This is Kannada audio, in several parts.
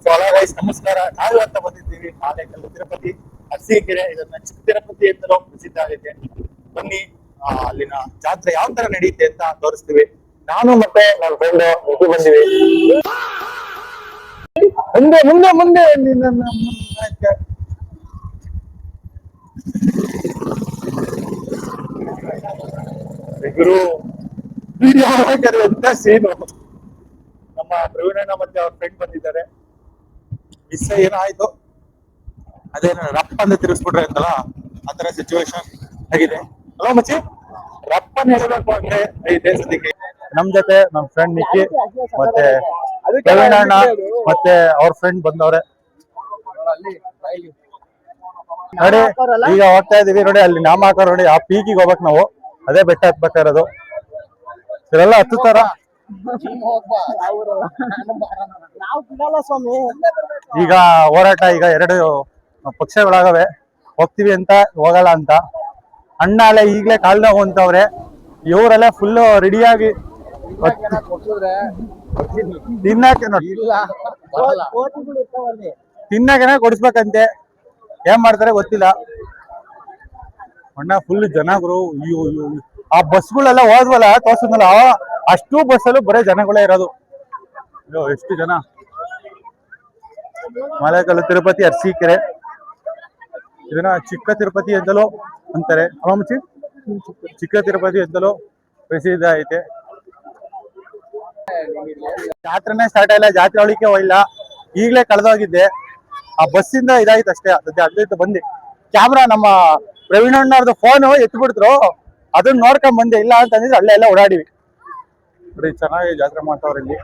ಸೊ ಹಲೋ ಗೈಸ್, ನಮಸ್ಕಾರ. ನಾವು ಅಂತ ಬಂದಿದ್ದೀವಿ ಆನೇಕಲ್ಲು ತಿರುಪತಿ ಅರಸೀಕೆರೆ. ಇದನ್ನ ಚಿಕ್ಕ ತಿರುಪತಿ ಅಂತಲೂ ಪ್ರಸಿದ್ಧ ಆಗೈತೆ. ಬನ್ನಿ, ಅಲ್ಲಿನ ಜಾತ್ರೆ ಯಾವ ತರ ನಡೆಯುತ್ತೆ ಅಂತ ತೋರಿಸ್ತೀವಿ. ನಾನು ಮತ್ತೆ ನನ್ನ ಫ್ರೆಂಡ್ ಮಗು ಬಂದಿವಿ. ಮುಂದೆ ಮುಂದೆ ಮುಂದೆ ಗುರು ಅಂತ ಸೀನು. ನಮ್ಮ ಪ್ರವೀಣಣ್ಣ ಮತ್ತೆ ಅವ್ರ ಫ್ರೆಂಡ್ ಬಂದಿದ್ದಾರೆ. ಮಿಸ್ ಏನಾಯ್ತು, ಅದೇನ ರಪ್ಪ ಅಂತ ತಿರ್ಗಿಸ್ಬಿಟ್ರೆ ಅಂತಲ್ಲ, ಆತರ ಸಿಚುವೇಶನ್ ಆಗಿದೆ. ಹಲೋ ಮಚ್ಚಿ, ರಪ್ಪನ್ ಹೇಳಬೇಕು ಅಂದ್ರೆ ಐದೇ ಸದ್ಯಕ್ಕೆ. ನಮ್ ಜೊತೆ ನಮ್ ಫ್ರೆಂಡ್ ನಿಕ್ಕಿ ಮತ್ತೆ ಪ್ರವೀಣಣ್ಣ ಮತ್ತೆ ಅವ್ರ ಫ್ರೆಂಡ್ ಬಂದವ್ರೆ ನೋಡಿ. ಈಗ ಹೋಗ್ತಾ ಇದೀವಿ ನೋಡಿ, ಅಲ್ಲಿ ನಾಮ ಹಾಕೋರು ನೋಡಿ. ಆ ಪೀಕಿಗೆ ಹೋಗ್ಬೇಕು ನಾವು, ಅದೇ ಬೆಟ್ಟ ಹತ್ಬೇಕಾಗಿರೋದು. ಇದೆಲ್ಲ ಹತ್ತುತ್ತಾರ. ಈಗ ಹೋರಾಟ, ಈಗ ಎರಡು ಪಕ್ಷಗಳಾಗವೆ, ಹೋಗ್ತೀವಿ ಅಂತ ಹೋಗಲ್ಲ ಅಂತ. ಅಣ್ಣ ಅಲ್ಲೇ ಈಗ್ಲೇ ಕಾಲ್ ನೋವು ಅಂತವ್ರೆ. ಇವರೆಲ್ಲ ಫುಲ್ ರೆಡಿಯಾಗಿ ತಿನ್ನಕೇನ ಕೊಡಿಸ್ಬೇಕಂತೆ. ಏನ್ ಮಾಡ್ತಾರೆ ಗೊತ್ತಿಲ್ಲ. ಅಣ್ಣ ಫುಲ್ ಜನ ಗುರು. ಆ ಬಸ್ಗಳೆಲ್ಲ ಹೋದ್ವಲ್ಲ ತೋರ್ಸಿದ್ನಲ್ಲ, ಅಷ್ಟು ಬಸ್ಸಲ್ಲೂ ಬರೇ ಜನಗಳೇ ಇರೋದು. ಎಷ್ಟು ಜನ. ಆನೇಕಲ್ಲು ತಿರುಪತಿ ಅರಸೀಕೆರೆ, ಇದನ್ನ ಚಿಕ್ಕ ತಿರುಪತಿ ಅಂತಲೂ ಅಂತಾರೆ. ಮುಂಚೆ ಚಿಕ್ಕ ತಿರುಪತಿ ಅಂತಲೂ ಪ್ರಸಿದ್ಧ ಐತೆ. ಜಾತ್ರೆನೇ ಸ್ಟಾರ್ಟ್ ಆಗಿಲ್ಲ, ಜಾತ್ರೆ ಒಳಿಕೆ ಹೋಗಿಲ್ಲ. ಈಗ್ಲೇ ಕಳೆದೋಗಿದ್ದೆ. ಆ ಬಸ್ಸಿಂದ ಇದಾಯ್ತು ಅಷ್ಟೇ. ಅದ್ರದ್ದು ಬಂದು ಕ್ಯಾಮ್ರಾ ನಮ್ಮ ಪ್ರವೀಣಣ್ಣವ್ರದ್ದು ಫೋನು ಎತ್ಬಿಡ್ತರು, ಅದನ್ನ ನೋಡ್ಕೊಂಡ್ ಬಂದೆ. ಇಲ್ಲ ಅಂತಂದಿದ್ರೆ ಅಲ್ಲೇ ಎಲ್ಲ ಓಡಾಡಿವಿ. ಚೆನ್ನಾಗಿ ಜಾತ್ರೆ ಮಾಡ್ತಾವ್ರೆ ಇಲ್ಲಿ.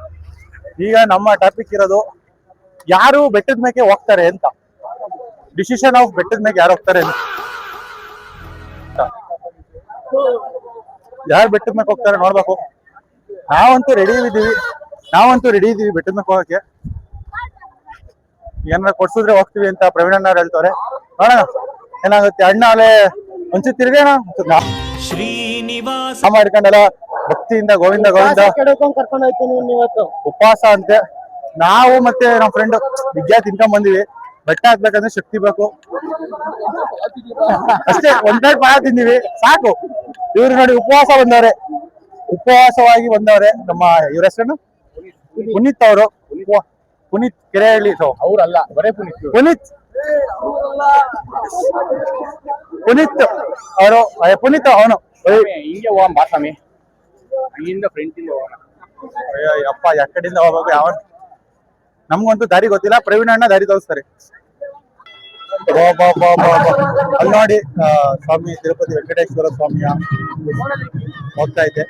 ಈಗ ನಮ್ಮ ಟಾಪಿಕ್ ಇರೋದು, ಯಾರು ಬೆಟ್ಟದ ಮೇಲೆ ಹೋಗ್ತಾರೆ ಅಂತ. ಡಿಸಿಷನ್ ಆಫ್ ಬೆಟ್ಟದ ಮೇಲೆ ಯಾರು ಹೋಗ್ತಾರೆ ಅಂತ. ಯಾರು ಬೆಟ್ಟದ ಮೇಲೆ ಹೋಗ್ತಾರೆ ನೋಡ್ಬೇಕು. ನಾವಂತೂ ರೆಡಿ ಇದೀವಿ ಬೆಟ್ಟದ ಮೇಲೆ ಹೋಗಕ್ಕೆ. ಏನಾರ ಕೊಡ್ಸಿದ್ರೆ ಹೋಗ್ತೀವಿ ಅಂತ ಪ್ರವೀಣಣ್ಣವ್ರು ಹೇಳ್ತಾರೆ. ನೋಡೋಣ ಏನಾಗುತ್ತೆ. ಅಣ್ಣ ಅಲ್ಲೇ ಒಂಚೂರು ತಿರ್ಗೇಣ ಶ್ರೀನಿವಾಸ ಮಾಡ್ಕೊಂಡಲ್ಲ ಭಕ್ತಿಯಿಂದ ಗೋವಿಂದ ಗೋವಿಂದ ಕರ್ಕೊಂಡು ಹೋಗ್ತೀನಿ ಇವತ್ತು. ಉಪವಾಸ ಅಂತೆ. ನಾವು ಮತ್ತೆ ನಮ್ಮ ಫ್ರೆಂಡ್ ವಿದ್ಯಾ ತಿನ್ಕೊಂಡ್ ಬಂದಿವಿ. ಬೆಟ್ಟ ಹಾಕ್ಬೇಕಂದ್ರೆ ಶಕ್ತಿ ಬೇಕು ಅಷ್ಟೇ. ಒಂದೇ ಪಾಯ ತಿಂದಿವಿ ಸಾಕು. ಇವ್ರು ನೋಡಿ ಉಪವಾಸವಾಗಿ ಬಂದವ್ರೆ. ನಮ್ಮ ಇವ್ರ ಹೆಸರು ಪುನೀತ್ ಅವರು. ಪುನೀತ್ ಕೆರೆಹಳ್ಳಿ ಅವ್ರಲ್ಲ, ಬರೇ ಪುನೀತ್ ಅವರು. ಪುನೀತ್ ಅವನು ಹಿಂಗೆ ಹೋಗೋಣ ಬಾ ಸ್ವಾಮಿ, ಅಲ್ಲಿಂದ ಫ್ರೆಂಡ್ ಇಂದ ಹೋಗೋಣ. ಅಪ್ಪ ಎಕಡೆಯಿಂದ ಹೋಗ್ಬೇಕು, ಯಾವ ನಮ್ಗಂತೂ ದಾರಿ ಗೊತ್ತಿಲ್ಲ. ಪ್ರವೀಣಣ್ಣ ದಾರಿ ತೋರಿಸ್ತಾರೆ. ಅಲ್ಲಿ ನೋಡಿ ಸ್ವಾಮಿ ತಿರುಪತಿ ವೆಂಕಟೇಶ್ವರ ಸ್ವಾಮಿಯ ಹೋಗ್ತಾ ಐತೆ.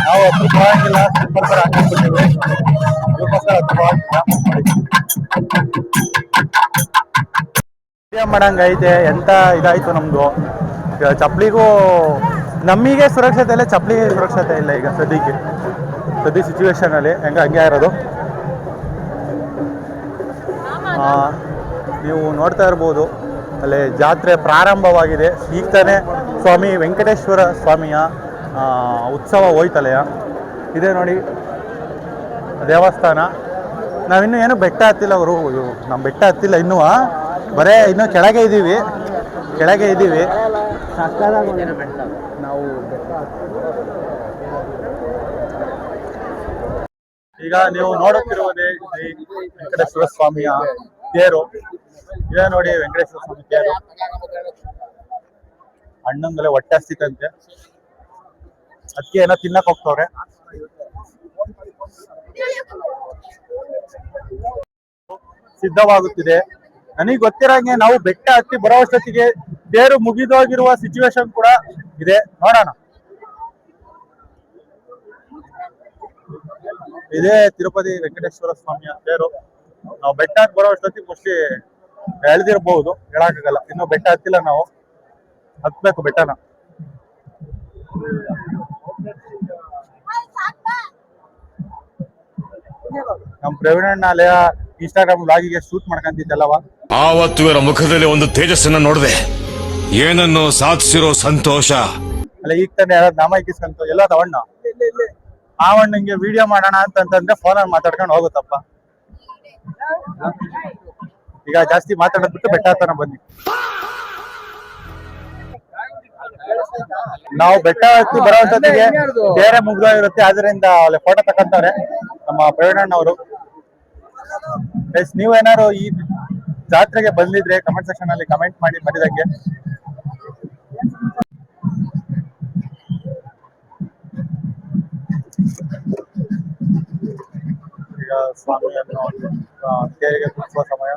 ನಾವು ಹತ್ತು ಹೋಗಂಗಿಲ್ಲ, ಸ್ಲಿಪ್ಪರ್ ಬೇರೆ ಹಾಕೊಂಡ್ಬಿಟ್ಟಿವಿ. ಅದಕ್ಕೋಸ್ಕರ ಹತ್ತು ಹೋಗಂಗಿಲ್ಲ. ಮಾಡಂಗೈತೆ. ಎಂತ ಇದಾಯ್ತು ನಮ್ದು. ಚಪ್ಪಲಿಗೂ ನಮಗೆ ಸುರಕ್ಷತೆ ಇಲ್ಲ, ಚಪ್ಪಲಿಗೆ ಸುರಕ್ಷತೆ ಇಲ್ಲ. ಈಗ ಸದ್ಯ ಸಿಚುವೇಶನ್ ಅಲ್ಲಿ ಹಂಗೆ ಇರೋದು. ನೀವು ನೋಡ್ತಾ ಇರ್ಬೋದು, ಅಲ್ಲಿ ಜಾತ್ರೆ ಪ್ರಾರಂಭವಾಗಿದೆ. ಈಗ ತಾನೇ ಸ್ವಾಮಿ ವೆಂಕಟೇಶ್ವರ ಸ್ವಾಮಿಯ ಉತ್ಸವ ಹೋಯ್ತಲೆಯ. ಇದೇ ನೋಡಿ ದೇವಸ್ಥಾನ. ನಾವಿನ್ನೂ ಏನು ಬೆಟ್ಟ ಹತ್ತಿಲ್ಲ ಅವರು. ನಮ್ಮ ಬೆಟ್ಟ ಹತ್ತಿಲ್ಲ ಇನ್ನೂ, ಬರೇ ಇನ್ನೂ ಕೆಳಗೆ ಇದ್ದೀವಿ. ನಾವು ಈಗ ನೀವು ನೋಡುತ್ತಿರುವುದೇ ಶ್ರೀ ವೆಂಕಟೇಶ್ವರ ಸ್ವಾಮಿಯ ತೇರು. ಇದೇ ನೋಡಿ ವೆಂಕಟೇಶ್ವರ ಸ್ವಾಮಿ ತೇರು. ಅಣ್ಣಂಗಲೆ ಹೊಟ್ಟೆ ಹಸ್ತಿತ್ತಂತೆ, ಅದಕ್ಕೆ ಏನೋ ತಿನ್ನಕ್ ಹೋಗ್ತವ್ರೆ. ಸಿದ್ಧವಾಗುತ್ತಿದೆ. ನನಗೆ ಗೊತ್ತಿರಂಗೆ ನಾವು ಬೆಟ್ಟ ಹತ್ತಿ ಬರೋಷ್ಟೊತ್ತಿಗೆ ತೇರು ಮುಗಿದೋಗಿರುವ ಸಿಚುವೇಶನ್ ಕೂಡ ಇದೆ. ನೋಡೋಣ. ಇದೇ ತಿರುಪತಿ ವೆಂಕಟೇಶ್ವರ ಸ್ವಾಮಿಯ ತೇರು. ನಾವು ಬೆಟ್ಟ ಹತ್ತಿ ಬರೋಷ್ಟೊತ್ತಿಗೆ ಮೋಸ್ಟ್ಲಿ ಎಳ್ದಿರ್ಬಹುದು, ಹೇಳಕ್ಕಾಗಲ್ಲ. ಇನ್ನು ಬೆಟ್ಟ ಹತ್ತಿಲ್ಲ, ನಾವು ಹತ್ಬೇಕು ಬೆಟ್ಟನ. ನಮ್ ಪ್ರವೀಣಣ್ಣ ಅಲ್ಲೇ ಇನ್ಸ್ಟಾಗ್ರಾಮ್ ಬ್ಲಾಗಿಗೆ ಶೂಟ್ ಮಾಡ್ಕೊಂತಿದ್ದಲ್ಲವ. ಆವತ್ತು ಇವರ ಮುಖದಲ್ಲಿ ಒಂದು ತೇಜಸ್ಸನ್ನ ನೋಡಿದೆ, ಏನನ್ನು ಸಾಧಿಸಿರೋ ಸಂತೋಷ. ಅಲ್ಲ ಈಗ ತಾನೆ ಯಾರಾದ್ರು ನಾಮ ಇಕ್ಕಿಸ್ಕೊಂತ ಎಲ್ಲ ತವಣ್ಣ ಆ ಅಣ್ಣಂಗೆ ವಿಡಿಯೋ ಮಾಡೋಣ ಅಂತಂದ್ರೆ ಫೋನಲ್ಲಿ ಮಾತಾಡ್ಕೊಂಡು ಹೋಗುತ್ತಪ್ಪ. ಈಗ ಜಾಸ್ತಿ ಮಾತಾಡೋದ್ ಬಿಟ್ಟು ಬೆಟ್ಟ ಹತ್ತನ ಬನ್ನಿ. ನಾವು ಬೆಟ್ಟ ಹತ್ತಿ ಬರೋಷ್ಟೊತ್ತಿಗೆ ಬೇರೆ ಮುಗ್ದೋಗಿರುತ್ತೆ, ಅದರಿಂದ ಅಲ್ಲಿ ಫೋಟೋ ತಕೊಂತವ್ರೆ ನಮ್ಮ ಪ್ರವೀಣಣ್ಣವರು. ನೀವೇನಾದ್ರು ಈ ಜಾತ್ರೆಗೆ ಬಂದಿದ್ರೆ ಕಮೆಂಟ್ ಸೆಕ್ಷನ್ ಅಲ್ಲಿ ಕಮೆಂಟ್ ಮಾಡಿ ಮರಿದಂಗೆ. ಈಗ ಸ್ವಾಮಿಯನ್ನು ತೇರಿಗೆ ಕುಣಿಸುವ ಸಮಯ.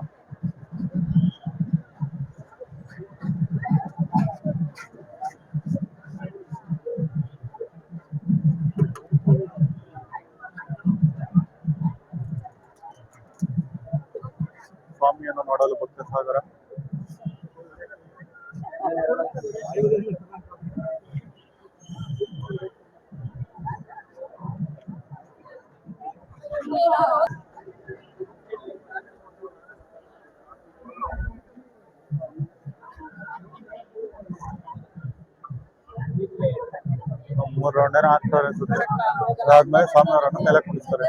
ಸ್ವಾಮಿಯನ್ನು ನೋಡಲು ಭಕ್ತ ಸಾಗರ. ಮೂರು ರೌಂಡ್ ಹಾಕ್ತಾರೆ ಅನ್ಸುತ್ತೆ. ಅದಾದ್ಮೇಲೆ ಸ್ವಾಮಿಯವರನ್ನು ಮೇಲೆ ಕುಣಿಸ್ತಾರೆ.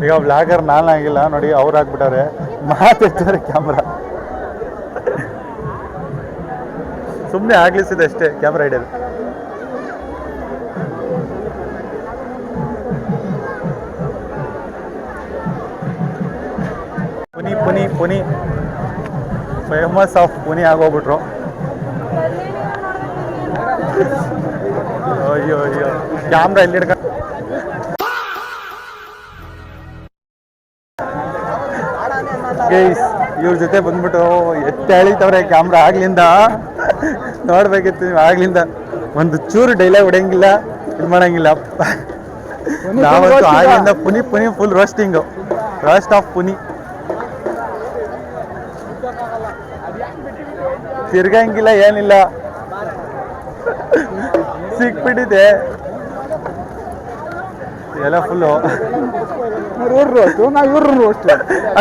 ಈಗ ಬ್ಲಾಗರ್ ನಾನಾಗಿಲ್ಲ ನೋಡಿ, ಅವ್ರು ಹಾಕ್ಬಿಟ್ಟಾರೆ, ಮಾತಾಡ್ತಾರೆ ಕ್ಯಾಮ್ರಾ. ಸುಮ್ಮನೆ ಆಗ್ಲಿಸಿದೆ ಅಷ್ಟೇ ಕ್ಯಾಮ್ರಾ ಹಿಡಿಯೋದು. ಪುನಿ ಪುನಿ ಪುನಿ ಫೇಮಸ್ ಆಫ್ ಪುನಿ ಆಗೋಗ್ಬಿಟ್ರು. ಅಯ್ಯೋ ಅಯ್ಯೋ ಕ್ಯಾಮ್ರಾ ಇಲ್ಲಿ ಹಿಡ್ಕ. ಇವ್ರ ಜೊತೆ ಬಂದ್ಬಿಟ್ಟು ಎತ್ತೆ ಎಳಿತವ್ರೆ ಕ್ಯಾಮ್ರಾ ಆಗ್ಲಿಂದ. ನೋಡ್ಬೇಕಿತ್ತು ನೀವು ಆಗ್ಲಿಂದ ಒಂದು ಚೂರು ಡೈಲಾಗ್ ಹೊಡೆಯಂಗಿಲ್ಲ, ಇದು ಮಾಡಂಗಿಲ್ಲ. ನಾವಂತೂ ಆಗ್ಲಿಂದ ಪುನಿ ಪುನಿ ಫುಲ್ ರೋಸ್ಟಿಂಗು, ರೋಸ್ಟ್ ಆಫ್ ಪುನಿ. ತಿರ್ಗಂಗಿಲ್ಲ ಏನಿಲ್ಲ, ಸಿಕ್ಬಿಟ್ಟಿದೆ ಎಲ್ಲ ಫುಲ್ಲು.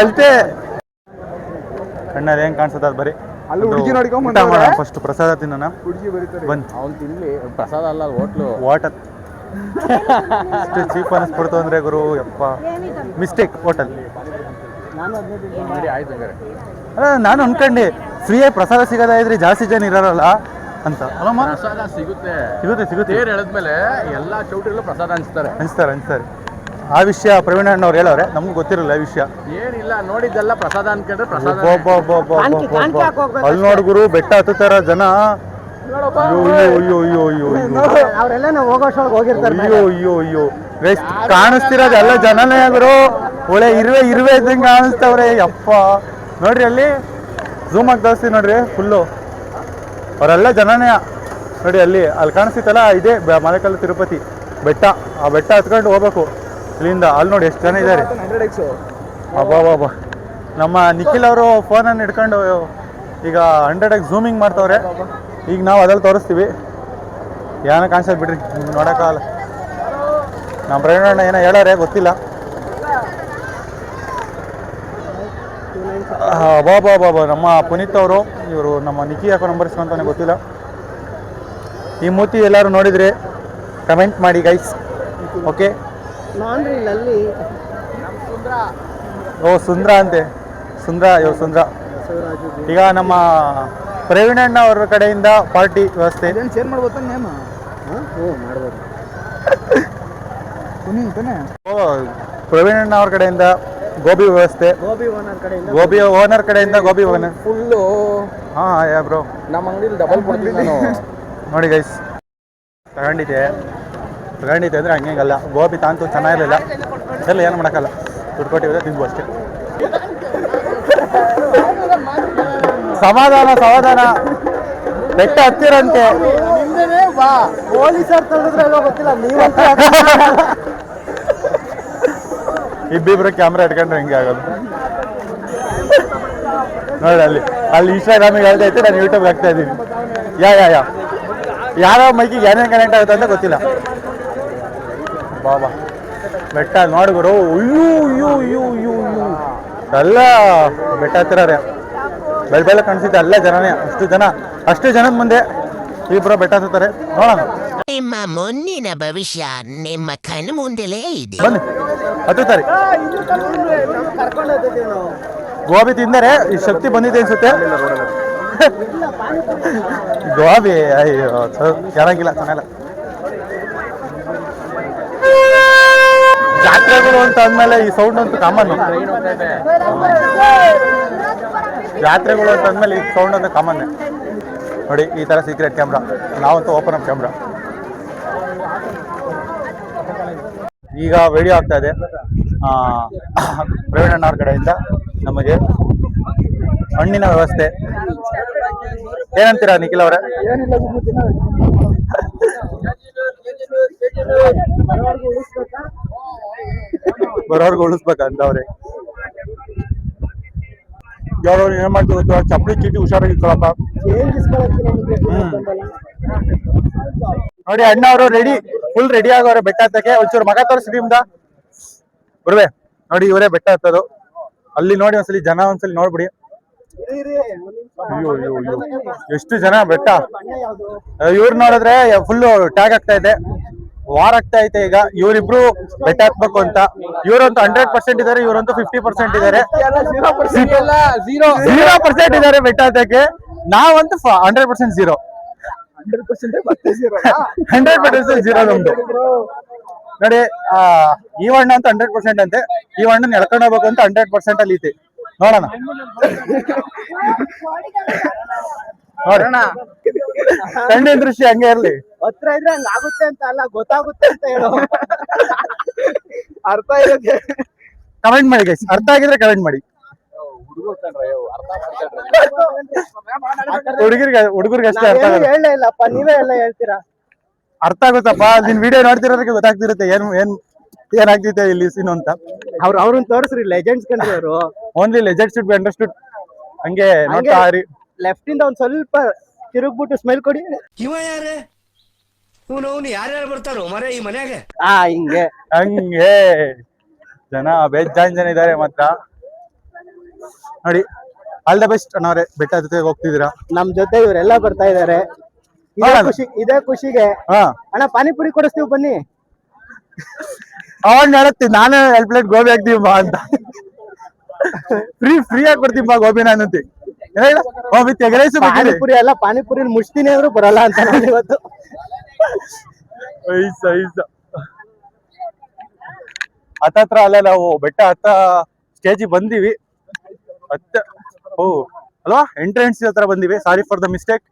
ಅಷ್ಟೇ ಕಣ್ಣಲ್ಲಿ ಹೆಂಗ್ ಕಾಣಿಸುತ್ತೆ ಅದು ಬರೀ ಅಲ್ಲಿ ಹುಡುಗಿ ನೋಡ್ಕೊಂಡ್ ಫಸ್ಟ್ ಪ್ರಸಾದ ತಿನ್ನೋಣ. ಹುಡುಗಿ ಬರೀತಾರೆ ಬಂದ್ ಅವ್ನು ತಿನ್ಲಿ, ಪ್ರಸಾದ ಅಲ್ಲ ಹೋಟ್ಲು. ಹೋಟೆಲ್ ಎಷ್ಟು ಚೀಪ್ ಅನಿಸ್ಬಿಡ್ತು ಅಂದ್ರೆ ಗುರು ಯಪ್ಪ, ಮಿಸ್ಟೇಕ್ ಹೋಟೆಲ್. ನಾನು ಮಾಡಿ ಆಯ್ತು ಹಂಗಾರೆ. ಅಲ್ಲ ನಾನು ಅನ್ಕೊಂಡೆ ಫ್ರೀಯಾಗಿ ಪ್ರಸಾದ ಸಿಗೋದ ಇದ್ರೆ ಜಾಸ್ತಿ ಜನ ಇರೋಲ್ಲ ಅಂತ. ಅಲ್ಲಮ್ಮ ಪ್ರಸಾದ ಸಿಗುತ್ತೆ ಸಿಗುತ್ತೆ ಸಿಗುತ್ತೆ. ತೇರು ಎಳೆದ್ಮೇಲೆ ಎಲ್ಲ ಚೌಟ್ರಿಗಳು ಪ್ರಸಾದ ಹಂಚ್ತಾರೆ. ಆ ವಿಷಯ ಪ್ರವೀಣ್ ಅಣ್ಣವ್ರು ಹೇಳವ್ರೆ, ನಮ್ಗೆ ಗೊತ್ತಿರಲ್ಲ ಈ ವಿಷಯ. ಏನಿಲ್ಲ, ನೋಡಿದ್ದೆಲ್ಲ ಪ್ರಸಾದ ಅನ್ಕೊಂಡ್ರೆ ಪ್ರಸಾದ. ಅಲ್ಲಿ ನೋಡ್ ಗುರು ಬೆಟ್ಟ ಹತ್ತುತ್ತಾರ ಜನ. ಅವರೆಲ್ಲ ನಾವು ಹೋಗೋಷ್ಟೊಳಗೆ ಹೋಗಿರ್ತಾರೆ. ಅಯ್ಯೋ ಕಾಣಿಸ್ತಿರೋದು ಎಲ್ಲ ಜನನೇ ಗುರು. ಒಳ್ಳೆ ಇರುವೆ ಇದ್ದಂಗೆ ಕಾಣಿಸ್ತವ್ರೆ ಯಪ್ಪ. ನೋಡ್ರಿ ಅಲ್ಲಿ ಝೂಮ್ ಆಗಿ ತೋರಿಸ್ತೀವಿ ನೋಡ್ರಿ, ಫುಲ್ಲು ಅವರೆಲ್ಲ ಜನನೇ ನೋಡಿ. ಅಲ್ಲಿ ಕಾಣಿಸ್ತಿತ್ತಲ್ಲ, ಇದೇ ಮಲೆಕಲ್ಲು ತಿರುಪತಿ ಬೆಟ್ಟ. ಆ ಬೆಟ್ಟ ಹತ್ಕೊಂಡು ಹೋಗ್ಬೇಕು ಇಲ್ಲಿಂದ. ಅಲ್ಲಿ ನೋಡಿ ಎಷ್ಟು ಜನ ಇದ್ದಾರೆ. ಅಬ್ಬಾ ನಮ್ಮ ನಿಖಿಲ್ ಅವರು ಫೋನನ್ನು ಹಿಡ್ಕೊಂಡು ಈಗ 100x ಝೂಮಿಂಗ್ ಮಾಡ್ತವ್ರೆ. ಈಗ ನಾವು ಅದ್ರಲ್ಲಿ ತೋರಿಸ್ತೀವಿ. ಏನೋ ಕಾಣಿಸ್ತದೆ ಬಿಡ್ರಿ, ನೋಡೋಕ್ಕಾಗಲ್ಲ. ನಮ್ಮ ಪ್ರವೀಣಣ್ಣ ಏನೋ ಹೇಳೋರೆ ಗೊತ್ತಿಲ್ಲ. ಬಾಬಾ ನಮ್ಮ ಪುನೀತ್ ಅವರು, ಇವರು ನಮ್ಮ ನಿಖಿ ಯಾಕೋ ನಂಬರ್ ಇಸ್ಕೊಂತಾನೆ ಗೊತ್ತಿಲ್ಲ. ಈ ಮೂತಿ ಎಲ್ಲರೂ ನೋಡಿದ್ರೆ ಕಮೆಂಟ್ ಮಾಡಿ ಗೈಸ್. ಓಕೆ. ಓ ಸುಂದ್ರ ಅಂತೆ, ಸುಂದ್ರ. ಈಗ ನಮ್ಮ ಪ್ರವೀಣಣ್ಣ ಅವರ ಕಡೆಯಿಂದ ಪಾರ್ಟಿ ವ್ಯವಸ್ಥೆ ಶೇರ್ ಮಾಡ್ಬೋದ ನೇಮ? ಮಾಡ್ಬೋದು. ಪ್ರವೀಣಣ್ಣ ಅವ್ರ ಕಡೆಯಿಂದ ಗೋಬಿ ವ್ಯವಸ್ಥೆ, ಗೋಬಿ ಓನರ್ ಕಡೆಯಿಂದ ಗೋಬಿ ಓನರ್ ಫುಲ್ಲು. ಹಾಂ ಯಾ ಬ್ರೋ, ನಮ್ಮ ಅಂಗಡಿಲಿ ಡಬಲ್ ಕೊಡ್ತೀನಿ ನಾನು. ನೋಡಿ ಗೈಸ್ ತಗೊಂಡಿದ್ದೆ. ಖಂಡಿತ ಅಂದ್ರೆ ಹಂಗಲ್ಲ. ಗೋಬಿ ತಾಂತೂ ಚೆನ್ನಾಗಿರಲಿಲ್ಲ. ಎಲ್ಲ ಏನು ಮಾಡೋಕ್ಕಲ್ಲ, ದುಡ್ಡು ಕೊಟ್ಟಿದ್ರೆ ತಿಂದು ಅಷ್ಟೇ. ಸಮಾಧಾನ ಬೆಟ್ಟ ಹತ್ತಿರಂತೆ. ಪೊಲೀಸರು ತಡೆದ್ರೆ ಗೊತ್ತಿಲ್ಲ, ನೀವಂತ ಇಬ್ಬಿಬ್ರು ಕ್ಯಾಮ್ರಾ ಇಟ್ಕೊಂಡ್ರೆ ಹೆಂಗೆ ಆಗೋದು ನೋಡಿ. ಅಲ್ಲಿ ಇನ್ಸ್ಟಾಗ್ರಾಮಿಗೆ ಹೇಳ್ತೈತೆ, ನಾನು ಯೂಟ್ಯೂಬ್ ಹಾಕ್ತಾ ಇದ್ದೀನಿ. ಯಾವ ಮೈಕಿಗೆ ಏನೇನು ಕನೆಕ್ಟ್ ಆಗುತ್ತೆ ಅಂತ ಗೊತ್ತಿಲ್ಲ. ಬಾಬಾ ಬೆಟ್ಟ ನೋಡ್ಗುರು. ಅಯ್ಯೂ ಎಲ್ಲ ಬೆಟ್ಟ ಹತ್ತಿರ ಬೆಳೆ ಕಾಣಿಸುತ್ತೆ. ಎಲ್ಲ ಜನನೇ, ಅಷ್ಟು ಜನದ ಮುಂದೆ ಇಬ್ಬರು ಬೆಟ್ಟ ಹತ್ತಾರೆ. ನೋಡೋಣ. ನಿಮ್ಮ ಮುಂದಿನ ಭವಿಷ್ಯ ನಿಮ್ಮ ಕಣ್ಣು ಮುಂದೆಲೇ ಇದೆ. ಬನ್ನಿ ಹತ್ತುತ್ತಾರೆ. ಕರ್ಕೊಂಡು ಹೋಗ್ತಿದ್ದೀವಿ ನಾವು. ಗೋಬಿ ತಿಂದರೆ ಈ ಶಕ್ತಿ ಬಂದಿದೆ ಅನ್ಸುತ್ತೆ. ಗೋಬಿ ಅಯ್ಯೋ ಚೆನ್ನಾಗಿಲ್ಲ. ಜಾತ್ರೆಗಳು ಅಂತ ಅಂದ್ಮೇಲೆ ಈ ಸೌಂಡ್ ಅಂತೂ ಕಾಮನ್. ಜಾತ್ರೆಗಳು ಅಂತ ಅಂದ್ಮೇಲೆ ಈ ಸೌಂಡ್ ಅಂತೂ ಕಾಮನ್. ನೋಡಿ ಈ ತರ ಸೀಕ್ರೆಟ್ ಕ್ಯಾಮ್ರಾ, ನಾವಂತೂ ಓಪನ್ ಅಪ್ ಕ್ಯಾಮ್ರಾ. ಈಗ ವಿಡಿಯೋ ಆಗ್ತಾ ಇದೆ ಪ್ರವೀಣ್ ಅಣ್ಣವ್ರ ಕಡೆಯಿಂದ ನಮಗೆ ಹಣ್ಣಿನ ವ್ಯವಸ್ಥೆ. ಏನಂತೀರಾ ನಿಖಿಲ್ ಅವರೇ? ಬರೋರ್ಗು ಉಳಿಸ್ಬೇಕಂತ ಅವ್ರೆ. ಯಾರು ಏನ್ ಮಾಡ್ತೀವಿ ಗೊತ್ತು, ಚಪ್ಪಲಿ ಚೀಟಿ ಹುಷಾರಾಗಿತ್ತಪ್ಪ. ನೋಡಿ ಅಣ್ಣ ಅವರು ರೆಡಿ, ಫುಲ್ ರೆಡಿ ಆಗೋರೆ ಬೆಟ್ಟ ಹತ್ತಕ್ಕೆ. ಒಂಚೂರು ಮಗ ತೋರಿಸ್ರಿ ನಿಮ್ದ ಬರುವೆ. ನೋಡಿ ಇವರೇ ಬೆಟ್ಟ ಹತ್ತೋದು. ಅಲ್ಲಿ ನೋಡಿ ಒಂದ್ಸಲಿ ಜನ ಒಂದ್ಸಲಿ ನೋಡ್ಬಿಡಿ. ಅಯ್ಯೋ ಎಷ್ಟು ಜನ ಬೆಟ್ಟ. ಇವ್ರು ನೋಡಿದ್ರೆ ಫುಲ್ ಟ್ಯಾಗ್ ಆಗ್ತಾ ಇದೆ, ವಾರ್ ಆಗ್ತಾ ಐತೆ ಈಗ. ಇವರಿಬ್ರು ಬೆಟ್ಟ ಹತ್ಬೇಕು ಅಂತ. ಇವರಂತೂ 100% ಇದಾರೆ, ಇವರಂತೂ 50% ಇದಾರೆ. 0% ಇದಾರೆ ಬೆಟ್ಟ ಹತ್ತಕ್ಕೆ. ನಾವಂತೂ 100% 0. 100% 0 ನಮ್ದು. ನೋಡಿ ಈ ಹಣ್ಣು ಅಂತ 100% ಅಂತೆ. ಈ ಹಣ್ಣನ್ನು ಎಳ್ಕೊಂಡು ಹೋಗ್ಬೇಕು ಅಂತ 100% ಅಲ್ಲಿ ಐತೆ. ನೋಡೋಣ ನೋಡೋಣ. ಕಣ್ಣಿನ ದೃಷ್ಟಿ ಹಂಗೆ ಇರ್ಲಿ. ಹತ್ರ ಇದ್ರೆ ಹಂಗ ಆಗುತ್ತೆ ಅಂತ ಅಲ್ಲ, ಗೊತ್ತಾಗುತ್ತೆ ಅಂತ ಹೇಳು. ಅರ್ಥ ಇರುತ್ತೆ. ಕಮೆಂಟ್ ಮಾಡಿ ಗೈಸ್, ಅರ್ಥ ಆಗಿದ್ರೆ ಕಮೆಂಟ್ ಮಾಡಿ. ಹುಡುಗರಿಗೆ ಅಷ್ಟೇ ಅರ್ಥ ಆಗುತ್ತೆ. ಹೇಳೇ ಇಲ್ಲಪ್ಪ, ನೀವೇ ಎಲ್ಲ ಹೇಳ್ತೀರಾ. ಅರ್ಥ ಆಗುತ್ತಪ್ಪ, ನಿನ್ ವಿಡಿಯೋ ನೋಡ್ತಿರೋದಕ್ಕೆ ಗೊತ್ತಾಗ್ತಿರುತ್ತೆ ಏನಾಗ್ತಿದೆ ಇಲ್ಲಿ ಸೀನು ಅಂತ. ಅವ್ರನ್ನ ತೋರಿಸ್ರಿ, ಲೆಜೆಂಡ್ಸ್ ಕಂಡ್ರಿ ಅವರು. Only legend should be understood. ಹಂಗೆ ನೋಡ್ತಾ ಇರಿ. ಲೆಫ್ಟ್ ಇಂದ ಒಂದ್ ಸ್ವಲ್ಪ ತಿರುಗ್ಬಿಟ್ಟು ಸ್ಮೈಲ್ ಕೊಡಿ. ಇವ ಯಾರೇ ಇವನು ಯಾರ್ಯಾರು ಬರ್ತಾರೋ ಮರ ಈ ಮನ್ಯಾಗ? ಹಿಂಗೆ ಜನ ಬೇಜಾನ್ ಜನ ಇದಾರೆ ಮಾತ್ರ. ನೋಡಿ ಆಲ್ ದ ಬೆಸ್ಟ್ ಅನ್ನೋರೆ. ಬೆಟ್ಟ ಜೊತೆಗೆ ಹೋಗ್ತಿದ್ದೀರಾ, ನಮ್ ಜೊತೆ ಇವರೆಲ್ಲ ಬರ್ತಾ ಇದಾರೆ. ಇದೇ ಖುಷಿಗೆ ಅಣ್ಣ ಪಾನಿಪುರಿ ಕೊಡಿಸ್ತೀವಿ ಬನ್ನಿ. ಅವನ್ ಹೇಳತ್ತಿ ನಾನೇ 2 ಪ್ಲೇಟ್ ಗೋಬಿ ಹಾಕ್ತೀವಿ ಬಾ ಅಂತ. ಫ್ರೀ ಆಗಿ ಕೊಡ್ತೀವಿ ಬಾ ಗೋಬಿನ ಅನ್ನಂತಿ. ಪಾನಿಪುರಿ ಅಲ್ಲ, ಪಾನಿಪುರಿ ಮುಷ್ಟಿನಿ ಅಂದ್ರೂ ಬರಲ್ಲ ಅಂತ ಇವತ್ತು. ಹತ್ತತ್ರ ಅಲ್ಲ, ನಾವು ಬೆಟ್ಟ ಹತ್ತ ಸ್ಟೇಜ್ ಬಂದಿವಿ. ಅಲ್ವಾ ಎಂಟ್ರೆನ್ಸ್ ಹತ್ರ ಬಂದಿವಿ. Sorry for the mistake.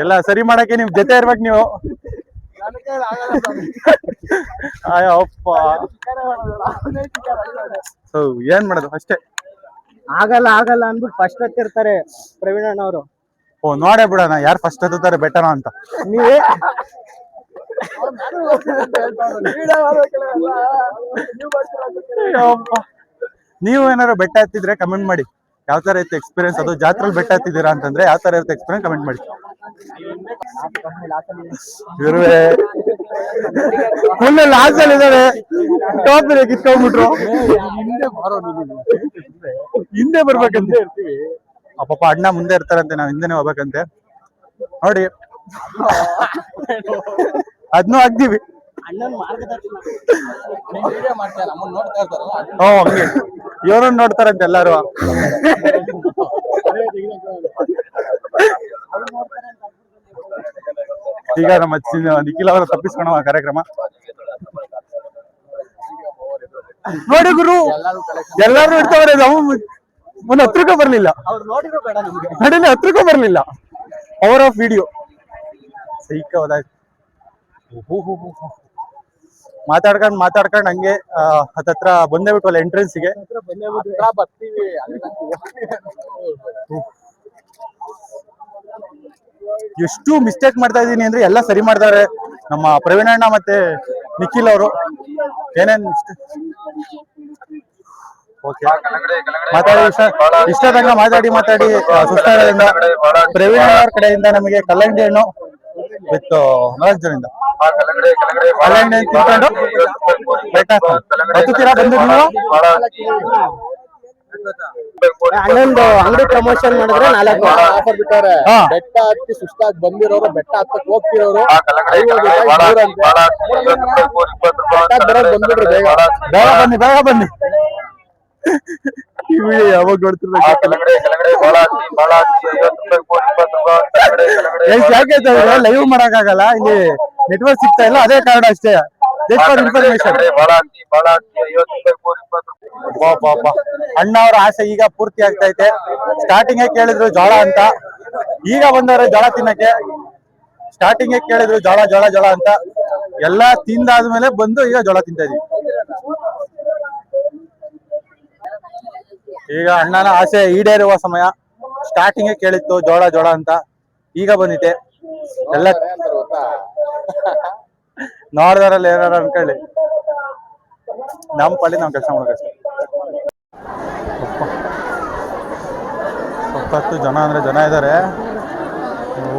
ಎಲ್ಲ ಸರಿ ಮಾಡಕ್ಕೆ ನಿಮ್ ಜೊತೆ ಇರ್ಬೇಕು ನೀವು. ಅಯ್ಯಪ್ಪ ಏನ್ ಮಾಡೋದು ಅಷ್ಟೇ. ಆಗಲ್ಲ ಅಂದ್ಬಿಟ್ಟು ಫಸ್ಟ್ ಹತ್ತಿರ್ತಾರೆ ಪ್ರವೀಣ್ ಅಣ್ಣ ಅವರು. ನೋಡೇ ಬಿಡೋಣ ಯಾರು ಫಸ್ಟ್ ಹತ್ತುತ್ತಾರೆ ಬೆಟ್ಟನ ಅಂತ. ನೀವೇ ನೀವು ಏನಾದ್ರು ಬೆಟ್ಟ ಹತ್ತಿದ್ರೆ ಕಮೆಂಟ್ ಮಾಡಿ. ಯಾವ ತರ ಇರುತ್ತೆ ಎಕ್ಸ್ಪೀರಿಯನ್ಸ್, ಅದು ಜಾತ್ರೆಲಿ ಬೆಟ್ಟ ಹತ್ತಿದ್ದೀರಾ ಅಂತಂದ್ರೆ ಯಾವ ತರ ಇರುತ್ತೆ ಎಕ್ಸ್ಪೀರಿಯನ್ಸ್ ಕಮೆಂಟ್ ಮಾಡಿ. ಇರುವೆ ಫುಲ್ ಲಾಸ್ಟ್ ಅಲ್ಲಿ ಇದಾರೆ. ಟಾಪ್ ಕಿತ್ಕೊಂಡ್ಬಿಟ್ರು. ಹಿಂದೆ ಬರ್ಬೇಕಂತೆ. ಪಾಪ ಅಣ್ಣ ಮುಂದೆ ಇರ್ತಾರಂತೆ, ನಾವ್ ಹಿಂದೆನೆ ಹೋಗ್ಬೇಕಂತೆ. ನೋಡಿ ಅದ್ನೂ ಹಾಕ್ತಿವಿ. ಹಂಗೆ ಇವ್ರನ್ನ ನೋಡ್ತಾರಂತೆ ಎಲ್ಲಾರು. ಈಗ ನಮ್ಮ ನಿಖಿಲ್ ಅವರ ತಪ್ಪಿಸ್ಕೊಳ ಕಾರ್ಯಕ್ರಮ ನೋಡಿ ಗುರು. ಎಲ್ಲಾರು ಇಡ್ತವ್ರೆ, ನಾವು ಒಂದು ಹತ್ರಕ್ಕೂ ಬರ್ಲಿಲ್ಲ. ನಡೀಲಿ ಹತ್ರಕ್ಕೂ ಬರ್ಲಿಲ್ಲ. ಪವರ್ ಆಫ್ ವಿಡಿಯೋ ಸೈಕ ಹೋದಾಯ್ತು. ಮಾತಾಡ್ಕೊಂಡು ಹಂಗೆ ಹತ್ತತ್ರ ಬಂದೇ ಬಿಟ್ವಲ್ಲ ಎಂಟ್ರೆನ್ಸ್ಗೆ. ಎಷ್ಟು ಮಿಸ್ಟೇಕ್ ಮಾಡ್ತಾ ಇದೀನಿ ಅಂದ್ರೆ ಎಲ್ಲ ಸರಿ ಮಾಡ್ತಾರೆ ನಮ್ಮ ಪ್ರವೀಣ್ ಅಣ್ಣ ಮತ್ತೆ ನಿಖಿಲ್ ಅವರು. ಏನೇನ್ ಓಕೆ ಮಾತಾಡಿ ಇಷ್ಟ ತನಕ ಮಾತಾಡಿ ಸುಸ್ತಾಗೋದ್ರಿಂದ ಪ್ರವೀಣ್ ಅಣ್ಣ ಅವ್ರ ಕಡೆಯಿಂದ ನಮಗೆ ಕಲ್ಲಂಗಡಿ ಹಣ್ಣು ವಿತ್ 4 ಜನರಿಂದ ಕಲ್ಲಂಗಡಿ ಹಣ್ಣು ತಿನ್ಕೊಂಡು ಬೆಟ್ಟ ಹತ್ತುತ್ತೀರಾ ಬಂದು ನೀವು? ಅಣ್ಣಂದು ಅಂಗಡಿ ಪ್ರಮೋಷನ್ ಮಾಡಿದ್ರೆ 4 ಆಫರ್ ಬಿಟ್ಟವ್ರೆ. ಹಾ. ಬೆಟ್ಟ ಹತ್ತಿ ಸುಸ್ತಾಗಿ ಬಂದಿರೋರು, ಬೆಟ್ಟ ಹತ್ತಕ್ ಹೋಗ್ತಿರೋರು ಬಂದ್ಬಿಡ್ರಿ ಬೇಗ. ಬೇಗ ಬನ್ನಿ ಈ ವಿಡಿಯೋ ಯಾವಾಗ ನೋಡ್ತಿರ್ಬೇಕು. ಯಾಕೆ ಲೈವ್ ಮಾಡಕ್ಕಾಗಲ್ಲ, ಇಲ್ಲಿ ನೆಟ್ವರ್ಕ್ ಸಿಗ್ತಾ ಇಲ್ಲ, ಅದೇ ಕಾರಣ ಅಷ್ಟೇ. Just for information. ಅಣ್ಣ ಅವ್ರ ಆಸೆ ಈಗ ಪೂರ್ತಿ ಆಗ್ತೈತೆ. ಸ್ಟಾರ್ಟಿಂಗ್ ಕೇಳಿದ್ರು ಜೋಳ ಅಂತ, ಈಗ ಬಂದವ್ರೆ ಜೋಳ ತಿನ್ನಕ್ಕೆ. ಸ್ಟಾರ್ಟಿಂಗ್ ಕೇಳಿದ್ರು ಜೋಳ ಅಂತ, ಎಲ್ಲಾ ತಿಂದಾದ್ಮೇಲೆ ಬಂದು ಈಗ ಜೋಳ ತಿಂತಾ ಇದೀವಿ. ಈಗ ಅಣ್ಣನ ಆಸೆ ಈಡೇರುವ ಸಮಯ. ಸ್ಟಾರ್ಟಿಂಗ್ ಕೇಳಿತ್ತು ಜೋಳ ಅಂತ, ಈಗ ಬಂದಿದೆ. ಎಲ್ಲ ನೋಡ್ದಾರಲ್ಲಿ ಏನಾರ ಅನ್ಕೊಳ್ಳಿ, ನಮ್ ಪಳ್ಳಿ ನಾವ್ ಕೆಲಸ ಮಾಡೋಕಷ್ಟೇ. 10 ಜನ ಅಂದ್ರೆ ಜನ ಇದ್ದಾರೆ.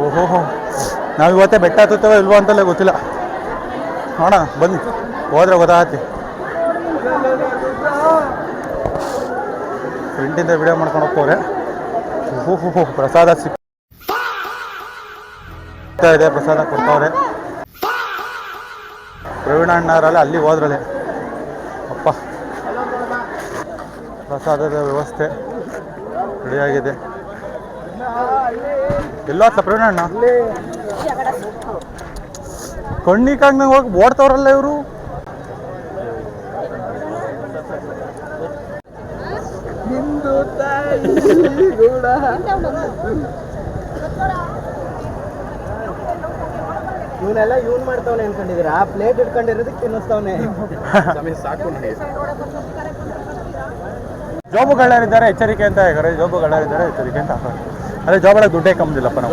ಓಹೋ, ನಾವ್ ಇವತ್ತೇ ಬೆಟ್ಟ ಹತ್ತುತ್ತೇವೆ ಇಲ್ವೋ ಅಂತಲೇ ಗೊತ್ತಿಲ್ಲ. ನೋಡೋಣ ಬನ್ನಿ, ಹೋದ್ರೆ ಗೊತ್ತಾಗತ್ತೆ. ಫ್ರೆಂಟಿಂದ ವಿಡಿಯೋ ಮಾಡ್ಕೊಂಡು ಹೋಗ್ತವ್ರೆ. ಓಹೋ, ಪ್ರಸಾದ ಸಿಗ್ತಾ ಇದೆ, ಪ್ರಸಾದ ಕೊಡ್ತಾವ್ರೆ. ಪ್ರವೀಣ ಅಣ್ಣವರಲ್ಲ ಅಲ್ಲಿ ಹೋದ್ರಲ್ಲೇ ಅಪ್ಪ ಪ್ರಸಾದದ ವ್ಯವಸ್ಥೆ ರೆಡಿಯಾಗಿದೆ. ಎಲ್ಲೋ ಪ್ರವೀಣ ಅಣ್ಣ ಕಣ್ಣಿಕಾಗ್ನಂಗೆ ಹೋಗಿ ಓಡ್ತವ್ರಲ್ಲ ಇವರು. ಇವನೆಲ್ಲ ಇವ್ನ್ ಮಾಡ್ತಾವನೆ ಅನ್ಕೊಂಡಿದೀರಾ? ಪ್ಲೇಟ್ ಇಟ್ಕೊಂಡಿರೋದಕ್ಕೆ ತಿನ್ನಿಸ್ತಾವನೆ. ಜೋಬುಗಳರಿದ್ದಾರೆ ಎಚ್ಚರಿಕೆ ಅಂತ ಹೇಳ್ತಾರೆ, ಜೋಬುಗಳರಿದ್ದಾರೆ ಎಚ್ಚರಿಕೆ ಅಂತ ಹಾಕೋದು. ಅದೇ ಜೋಬಲ್ಲಿ ದುಡ್ಡೇ ಕಮ್ಮದಿಲ್ಲಪ್ಪ ನಾವು.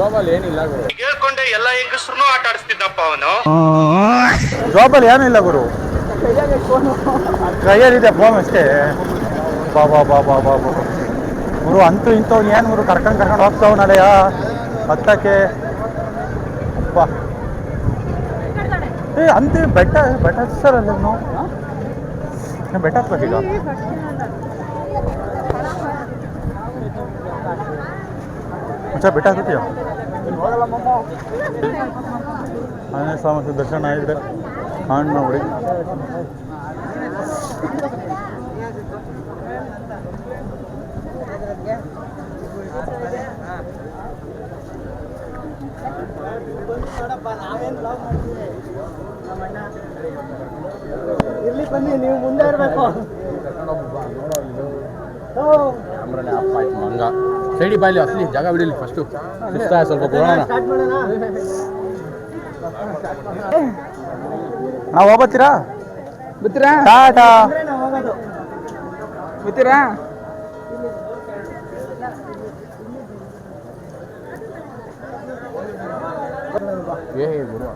ಹೇಳ್ಕೊಂಡೆ ಎಲ್ಲ ಹೆಂಗಸ್ರು ಆಟ ಆಡಿಸ್ತಿದ್ದಪ್ಪ ಅವನು. ಜೋಬಲ್ಲಿ ಏನೂ ಇಲ್ಲ ಗುರು, ಕೈಯಲ್ಲಿದೆ ಫೋನ್ ಅಷ್ಟೇ. ಬಾಬಾ ಗುರು ಅಂತೂ ಇಂಥವ್ನು ಏನು ಗುರು ಕರ್ಕೊಂಡು ಹೋಗ್ತಾವನಲ್ಲಯ್ಯ ಹತ್ತಕ್ಕೆ. ಬಾ ಅಂತ ಬೆಟ್ಟ ಹತ್ತಿಸ್ತಾರಲ್ಲ ನಾವು ಬೆಟ್ಟ ಹತ್ಬೇಕೀಗ. ಬೆಟ್ಟ ಹತ್ತೀಯ ಆಂಜನೇಯ ಸ್ವಾಮಿ ದರ್ಶನ ಆಗಿದ್ರೆ ಕಾಣ್ ನೋಡಿ. ಇರ್ಲಿ ಬನ್ನಿ, ನೀವು ಮುಂದೆ ಇರ್ಬೇಕು. ಮಂಗ ಸೈಡಿ ಬಾಯ್ಲಿ ಅಸಲಿ ಜಾಗ ಬಿಡಲಿ ಫಸ್ಟು ಸ್ವಲ್ಪ ಸ್ಟಾರ್ಟ್ ಮಾಡೋಣ. ನಾವು ಹೋಗ್ಬತ್ತೀರಾ? ಬಿತ್ತೀರಾ ಟಾಟಾ. ನಾವು ಹೋಗೋದು. ಬಿತ್ತೀರಾ? ಗುರು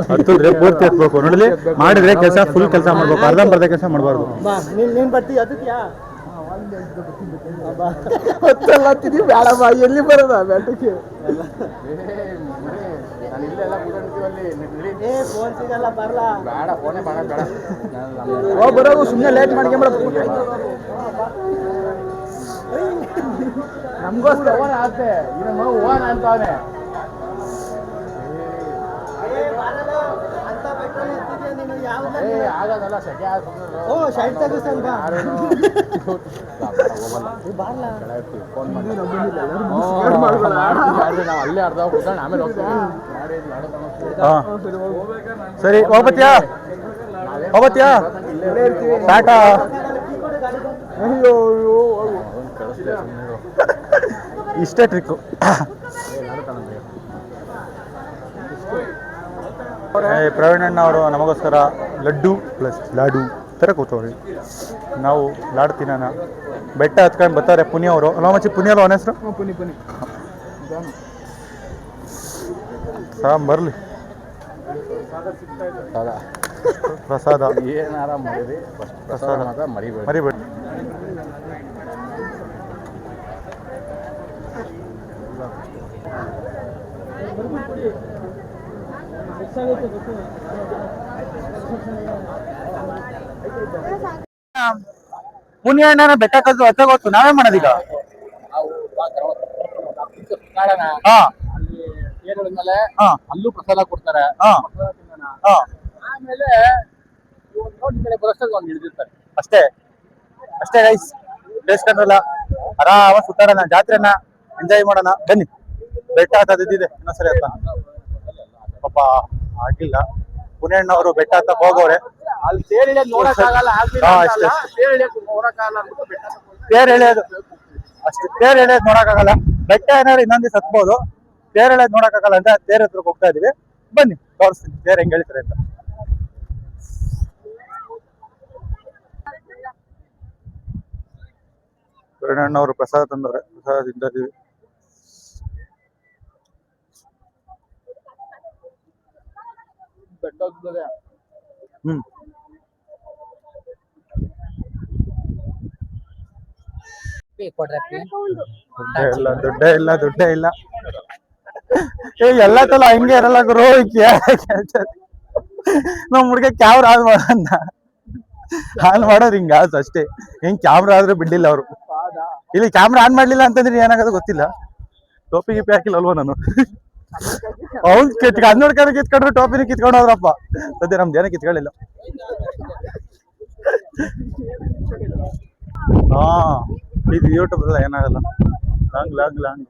ಹತ್ತಿದ್ರೆ ಪೂರ್ತಿ ಹತ್ಬೇಕು ನೋಡಲಿ. ಮಾಡಿದ್ರೆ ಕೆಲಸ ಫುಲ್ ಕೆಲಸ ಮಾಡ್ಬೇಕು, ಅರ್ಧಂಬರ್ಧ ಕೆಲಸ ಮಾಡಬಾರ್ದು. ನೀನ್ ಬರ್ತೀಯ ಅದಕ್ಕಿಯಾ? ಹೊತ್ತಲ್ಲ ತಿದಿ ಬೇಡ ಬಾ, ಎಲ್ಲಿ ಬರೋದ ಬೆಟ್ಟಕ್ಕೆ? ಫೋನ್ ಸಿಗಲ್ಲ, ಬರಲ್ಲ. ಬೇಡ ಫೋನೇ ಮಾಡೋದು ಬೇಡ. ಬರೋದು ಸುಮ್ಮನೆ ಲೇಟ್ ಮಾಡ್ಕೊಂಬೇಡ. ನಮಗೋಸ್ಕರ ಓನ್ ಆಗುತ್ತೆ, ಇನ್ನು ಓನ್ ಅಂತವನೇ. ಆಗೋದಲ್ಲ ಸೆಕೆ ಶರ್ಟ್ ತೆಗಿಸ್ತಾನ ಫೋನ್ ಮಾಡಿ ನಾವು ಅಲ್ಲೇ ಅರ್ಧ ಕೂತ್ಕೊಂಡು ಆಮೇಲೆ ಹೋಗ್ತೀವಿ. ಸರಿ ಹೋಗ್ಬತ್ತೀಯಾ? ಟಾಟಾ. ಇಷ್ಟೇ ಟ್ರಿಕ್ಕು. ಪ್ರವೀಣ್ ಅಣ್ಣ ಅವರು ನಮಗೋಸ್ಕರ ಲಡ್ಡು ಪ್ಲಸ್ ಲಾಡು ಥರ ಕೂತವ್ರಿ. ನಾವು ಲಾಡು ತಿನ್ನೋಣ. ಬೆಟ್ಟ ಹತ್ಕೊಂಡು ಬರ್ತಾರೆ ಪುನಿ ಅವರು. ಅಲ್ಲ ಮಚ್ಚಿ ಪುನಿ ಅಲ್ಲ ಅವನ ಹೆಸರು? ಸಾಮ್ ಬರಲಿ ಪ್ರಸಾದ ಏನಾರ ಮರಿರಿ, ಪ್ರಸಾದ ಮಾತ್ರ ಮರಿಬೇಡಿ. ಪುಣ್ಯ ಅಣ್ಣನ ಬೆಟ್ಟ ಕಲ್ತು ಹತ್ತ ಗೊತ್ತು. ನಾವೇ ಮಾಡೋದೀಗ. ಹಾ ಹಾ ಅಲ್ಲೂ ಪ್ರಸಾದ ಕೊಡ್ತಾರೆ. ಹಾ ಹಾ ಆಮೇಲೆ ಬರೋಷ್ಟಾಗ ಒಂದು ಹಿಡಿದಿರ್ತಾರೆ. ಅಷ್ಟೇ ಅಷ್ಟೇ ಗೈಸ್. ಬೇಸ್ಕೊಂಡ್ರಲ್ಲ, ಆರಾಮ ಸುತ್ತಾಡೋಣ, ಜಾತ್ರೆನ ಎಂಜಾಯ್ ಮಾಡೋಣ. ಬನ್ನಿ. ಬೆಟ್ಟ ಹತ್ತದಿದ್ದಿದೆ ಇನ್ನೊಂದ್ಸರಿ ಹತ್ತ. ಪಾಪ ಆಗಿಲ್ಲ. ಪುಣ್ಯಣ್ಣವರು ಬೆಟ್ಟ ಹತ್ತಕ್ ಹೋಗೋರೆ. ಅಲ್ಲಿ ತೇರ್ ಇಳಿಯೋದು ನೋಡಕ್ಕಾಗಲ್ಲ. ಹಾ, ಅಷ್ಟೇ. ತೇರ್ ಇಳಿಯೋದು ನೋಡಕ್ಕಾಗಲ್ಲ ಅಂದ್ಬಿಟ್ಟು ಬೆಟ್ಟ ತೇರ್ ಎಳೆಯೋದು ಅಷ್ಟೇ. ತೇರ್ ಎಳೆಯೋದು ನೋಡಕ್ಕಾಗಲ್ಲ. ಬೆಟ್ಟ ಏನಾದ್ರು ಇನ್ನೊಂದ್ ದಿವಸ ಹತ್ಬೋದು. ತೇರ್ ಎಳೆಯೋದು ನೋಡಕ್ಕಾಗಲ್ಲ ಅಂತ ತೇರ್ ಹತ್ರಕ್ಕೆ ಹೋಗ್ತಾ ಇದೀವಿ. ಬನ್ನಿ ತೋರಿಸ್ತೀನಿ ತೇರ್ ಹೆಂಗ್ ಎಳಿತಾರೆ ಅಂತ. ಪುಣ್ಯಣ್ಣವರು ಪ್ರಸಾದ ತಂದವ್ರೆ. ಪ್ರಸಾದ ತಿಂತಾ ಇದೀವಿ. ಬೆಟ್ಟ ಹೋಗ್ತದೆ. ದುಡ್ಡೇ ಇಲ್ಲ. ಎಲ್ಲ ತಲ ಹಂಗೆ ಇರಲ್ಲ ಗುರು. ನಮ್ ಹುಡ್ಗ ಕ್ಯಾಮ್ರಾ ಆನ್ ಮಾಡೋದು ಹಿಂಗ ಅಷ್ಟೇ. ಹೆಂಗ್ ಕ್ಯಾಮ್ರಾ ಆದ್ರೆ ಬಿಡ್ಲಿಲ್ಲ ಅವ್ರು. ಇಲ್ಲಿ ಕ್ಯಾಮ್ರಾ ಆನ್ ಮಾಡ್ಲಿಲ್ಲ ಅಂತಂದ್ರೆ ಏನಾಗೋದು ಗೊತ್ತಿಲ್ಲ. ಟೋಪಿ ಗಿಪಿ ಹಾಕಿಲ್ಲ ಅಲ್ವಾ ನಾನು? ಅವ್ನ್ ಕನ್ನಡ ಕಿತ್ಕೊಂಡ್ರು ಟೋಪಿನ ಕಿತ್ಕೊಂಡು ಹೋದ್ರಪ್ಪ. ಸದ್ಯ ನಮ್ದೇನ ಕಿತ್ಕೊಳ್ಳಿಲ್ಲ. ಹಾ, ಇದು ಯೂಟ್ಯೂಬ್ ಎಲ್ಲ ಏನಾಗಲ್ಲ. ಲಾಂಗ್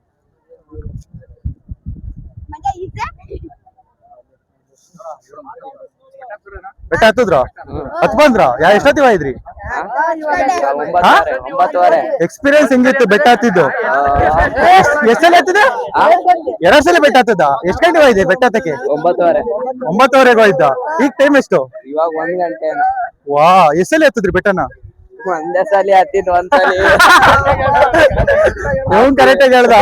ಬೆಟ್ಟ ಹತ್ತದ್ರ ಹತ್ ಬಂದ್ರ? ಎಷ್ಟೊತ್ತಿವ ಇದ್ರಿ? ಎಕ್ಸ್ಪೀರಿಯನ್ಸ್ ಹೆಂಗಿತ್ತು ಬೆಟ್ಟ ಹತ್ತಿದ್ದು? ಎಷ್ಟ್ ಸಲ ಹತ್ತಿದೆ? 2 ಸಲ ಬೆಟ್ಟ ಹತ್ತದ? ಎಷ್ಟ್ ಗಂಟೆ ಹೋಯ್ದೆ ಬೆಟ್ಟ ಹತ್ತಕ್ಕೆ? 9:30 ಹೋಯ್ದ. ಈಗ ಟೈಮ್ ಎಷ್ಟು? ಇವಾಗ 1 ಗಂಟೆ. ವಾ, ಎಷ್ಟ್ ಸಲ ಹತ್ತಿದ್ರಿ ಬೆಟ್ಟನ? ಒಂದೇ ಸಲ ಹತ್ತಿದ್ ಒಂದ್ಸಲಿ. ಅವ್ನ್ ಕರೆಕ್ಟ್ ಆಗಿ ಹೇಳ್ದ.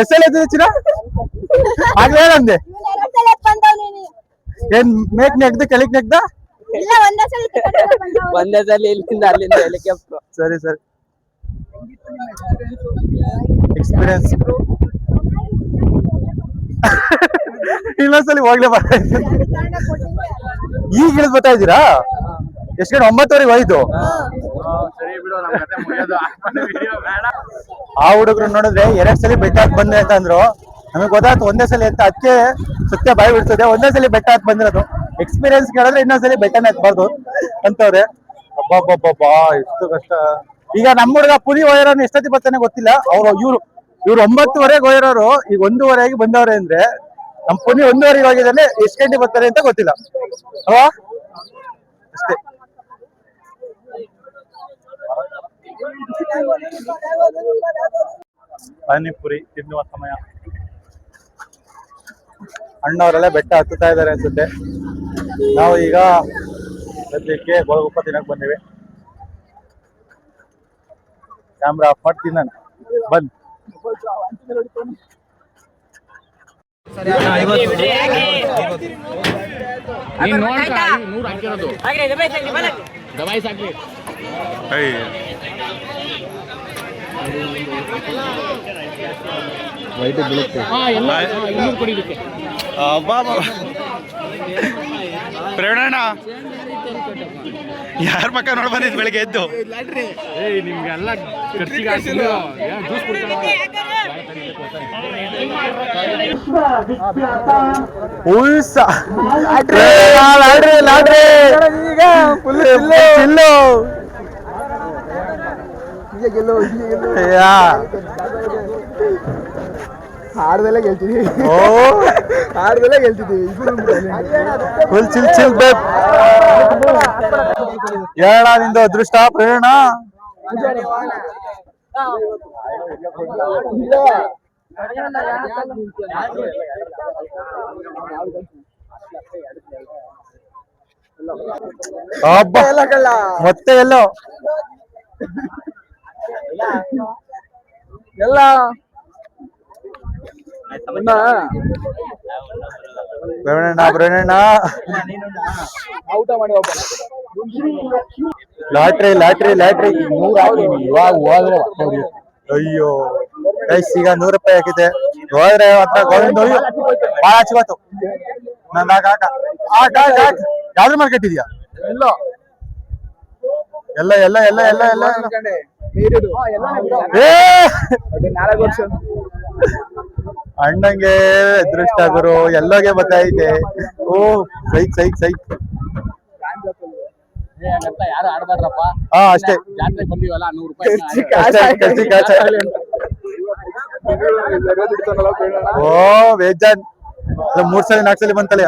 ಎಷ್ಟ್ ಸಲ ಹತ್ತಿದ ಚಿನ್ನ? ಆಗ್ಲೇ ಹೇಳಂದೆ. ಏನ್ ಮೇಕ್ ನೆಗ್ದ ಕೆಳಕ್ ನೆಗ್ದ? ಒಂದೇ ಸಲ ಇಲ್ಲಿಂದ ಅಲ್ಲಿಂದ ಹೆಲಿಕಾಪ್ಟರ್. ಸರಿ ಎಕ್ಸ್ಪೀರಿಯನ್ಸ್. ಇನ್ನೊಂದ್ಸಲಿ ಹೋಗ್ಲೇ ಬರ್ತಾ ಇದ್ದೀನಿ. ಈಗ ಇಳಿದ್ ಬರ್ತಾ ಇದ್ದೀರಾ? ಎಷ್ಟು ಗಂಟೆ? 9:30 ಹೋಯ್ತು. ಆ ಹುಡುಗರು ನೋಡಿದ್ರೆ 2 ಸಲ ಬೆಟ್ಟ ಹತ್ ಬಂದೆ ಅಂತ ಅಂದ್ರು. ನಮಗ್ ಗೊತ್ತಾಯ್ತು ಒಂದೇ ಸಲ ಅಂತ. ಅದಕ್ಕೆ ಸತ್ಯ ಬಾಯಿ ಬಿಡ್ತದೆ. ಒಂದೇ ಸಲ ಬೆಟ್ಟ ಹತ್ ಬಂದಿರೋದು. ಎಕ್ಸ್ಪೀರಿಯನ್ಸ್ ಕೇಳಿದ್ರೆ ಇನ್ನೊಂದ್ಸಲಿ ಬೆಟ್ಟನ ಹತ್ಬಾರ್ದು ಅಂತವ್ರೆ. ಅಬ್ಬಾ ಎಷ್ಟು ಕಷ್ಟ. ಈಗ ನಮ್ಮ ಹುಡುಗ ಪುರಿ ಹೋಗಿರೋನು ಎಷ್ಟೊತ್ತಿ ಬರ್ತಾನೆ ಗೊತ್ತಿಲ್ಲ. ಇವ್ರು 9:30 ಹೋಗಿರೋರು ಈಗ 1:30 ಬಂದವ್ರೆ ಅಂದ್ರೆ, ನಮ್ ಪುನಿ 1:30 ಹೋಗಿದ್ದಾನೆ. ಎಷ್ಟು ಗಂಟೆ ಬರ್ತಾರೆ ಅಂತ ಗೊತ್ತಿಲ್ಲ ಅಲ್ವಾ? ಅಷ್ಟೇ. ಪಾನಿಪುರಿ ತಿನ್ನುವ ಸಮಯ. ಅಣ್ಣವರೆಲ್ಲ ಬೆಟ್ಟ ಹತ್ತುತ್ತಾ ಇದಾರೆ ಅನ್ಸುತ್ತೆ. ನಾವು ಈಗ ಸದ್ಯಕ್ಕೆ ಗೋಳಗುಪ್ಪ ತಿನ್ನಕ್ ಬಂದಿವಿ. ಕ್ಯಾಮ್ರಾ ಆಫ್ ಮಾಡ್ತೀನಿ ನಾನು. ಬಂದ್. ಪ್ರೇರಣಣ್ಣ ಯಾರ ಪಕ್ಕ ನೋಡ್ ಬಂದಿದ್ ಬೆಳಿಗ್ಗೆ ಎದ್ದು? ನಿಮ್ಗೆಲ್ಲ ಆಡ್ದಲ್ಲೇ ಗೆಲ್ತಿದೀವಿ. ಫುಲ್ ಚಿಲ್ ಬೇಕ್. ಹೇಳ ನಿಂದು ಅದೃಷ್ಟ ಪ್ರೇರಣ. ಹಬ್ಬ ಮತ್ತೆ ಎಲ್ಲೋ ಎಲ್ಲ ಪ್ರವೀಣಣ್ಣ ಊಟ ಮಾಡಿ ಲಾಟ್ರಿ ಇವಾಗ ಹೋದ್ರೆ ಅಯ್ಯೋ ಗೈಸ್ ಈಗ 100 ರೂಪಾಯಿ ಹಾಕಿದೆ ಹೋದ್ರೆ ಹತ್ರ ಗೋವಿಂದ ಭಾಳ ಹಚ್ಚಿವತ್ತು ನಂದು ಯಾವ್ದ್ರ ಮೇಲೆ ಕಟ್ಟಿದ್ಯಾ ಎಲ್ಲ ಏ ಅಣ್ಣಂಗೆ ಅದೃಷ್ಟ ಗುರು ಎಲ್ಲೋಗೆ ಬತ್ತೈತೆ ಓ ಸೈಕ್ ಯಾರು ಆಡ್ಬಾರ್ದಪ್ಪ ಹಾ ಅಷ್ಟೇ ಜಾತ್ರೆ ಬಂದಿವಲ್ಲ 100 ರೂಪಾಯಿ ಓ ಬೇಜಾನ್ 3 ಸಲ 4 ಸಲ ಬಂತಲ್ಲ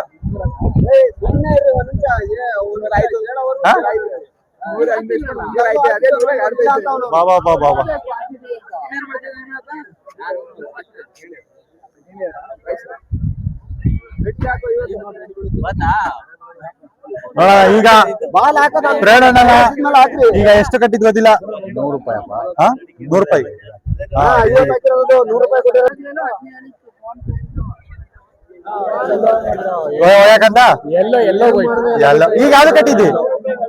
ಬಾ ನೋಡ ಈಗ ಪ್ರೇರಣನ ಈಗ ಎಷ್ಟು ಕಟ್ಟಿದ್ ಗೊತ್ತಿಲ್ಲ 100 ರೂಪಾಯಿ ಅಪ್ಪ 100 ರೂಪಾಯಿ ಯಾಕಂತ ಎಲ್ಲೋ ಎಲ್ಲ ಈಗ ಯಾವ್ದು ಕಟ್ಟಿದ್ದಿ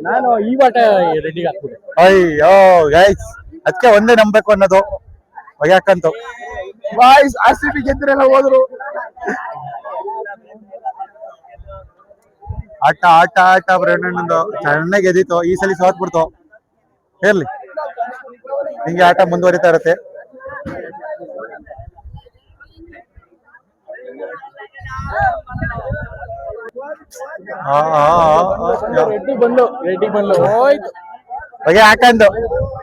ನಾನು ಈ ಬಾಟ ರೆಡಿಗೆ ಹಾಕ್ಬಿಟ್ಟೆ ಅಯ್ಯೋ ಗೈಸ್ ಅದಕ್ಕೆ ಒಂದೇ ನಂಬೇಕು ಅನ್ನೋದು ಯಾಕಂತ ಬಾಯ್ಸ್ RCB ಗೆದ್ರೆಲ್ಲ ಹೋದ್ರು ಆಟ ಬ್ರೆಂಡಣ್ಣಂದು ಚೆನ್ನಾಗಿ ಗೆದ್ದಿತ್ತು ಈ ಸಲ ಸೋತ್ಬಿಡ್ತು ಇರ್ಲಿ ಹಿಂಗೆ ಆಟ ಮುಂದುವರಿತಾ ಇರುತ್ತೆ ರೆಡ್ಡಿ ಬಂದು ಹೋಯ್ತು ಹೊಗೆ ಹಾಕಂದು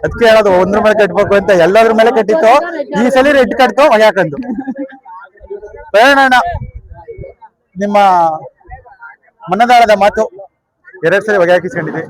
ಅದಕ್ಕೆ ಹೇಳೋದು 1 ಮೇಲೆ ಕಟ್ಬೇಕು ಅಂತ ಎಲ್ಲದ್ರ ಮೇಲೆ ಕಟ್ಟಿತ್ತು ಈ ಸಲ ರೆಡ್ ಕಟ್ತು ಹೊಗೆ ಹಾಕಂದು ಪ್ರೇರಣಣ್ಣ ನಿಮ್ಮ ಮನದಾಳದ ಮಾತು 2 ಸಲ ಹೊಗೆ ಹಾಕಿಸ್ಕೊಂಡಿದ್ವಿ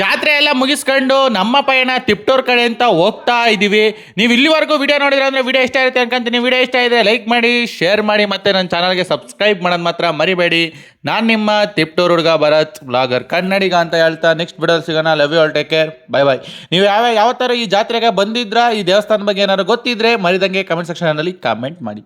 ಜಾತ್ರೆ ಎಲ್ಲ ಮುಗಿಸ್ಕೊಂಡು ನಮ್ಮ ಪಯಣ ತಿಪ್ಟೂರ್ ಕಡೆ ಅಂತ ಹೋಗ್ತಾ ಇದ್ದೀವಿ. ನೀವು ಇಲ್ಲಿವರೆಗೂ ವಿಡಿಯೋ ನೋಡಿದ್ರೆ ಅಂದರೆ ವಿಡಿಯೋ ಇಷ್ಟ ಆಗುತ್ತೆ ಅನ್ಕೊಂತೀನಿ. ವಿಡಿಯೋ ಇಷ್ಟ ಇದೆ ಲೈಕ್ ಮಾಡಿ, ಶೇರ್ ಮಾಡಿ, ಮತ್ತು ನನ್ನ ಚಾನಲ್ಗೆ ಸಬ್ಸ್ಕ್ರೈಬ್ ಮಾಡೋದು ಮಾತ್ರ ಮರಿಬೇಡಿ. ನಾನು ನಿಮ್ಮ ತಿಪ್ಟೂರ್ ಹುಡುಗ ಭರತ್ ಬ್ಲಾಗರ್ ಕನ್ನಡಿಗ ಅಂತ ಹೇಳ್ತಾ ನೆಕ್ಸ್ಟ್ ವಿಡಿಯೋ ಸಿಗೋಣ. Love you all, take care, bye bye. ನೀವು ಯಾವ ಥರ ಈ ಜಾತ್ರೆಗೆ ಬಂದಿದ್ರಾ, ಈ ದೇವಸ್ಥಾನ ಬಗ್ಗೆ ಏನಾದ್ರು ಗೊತ್ತಿದ್ರೆ ಮರಿದಂಗೆ ಕಮೆಂಟ್ ಸೆಕ್ಷನಲ್ಲಿ ಕಾಮೆಂಟ್ ಮಾಡಿ.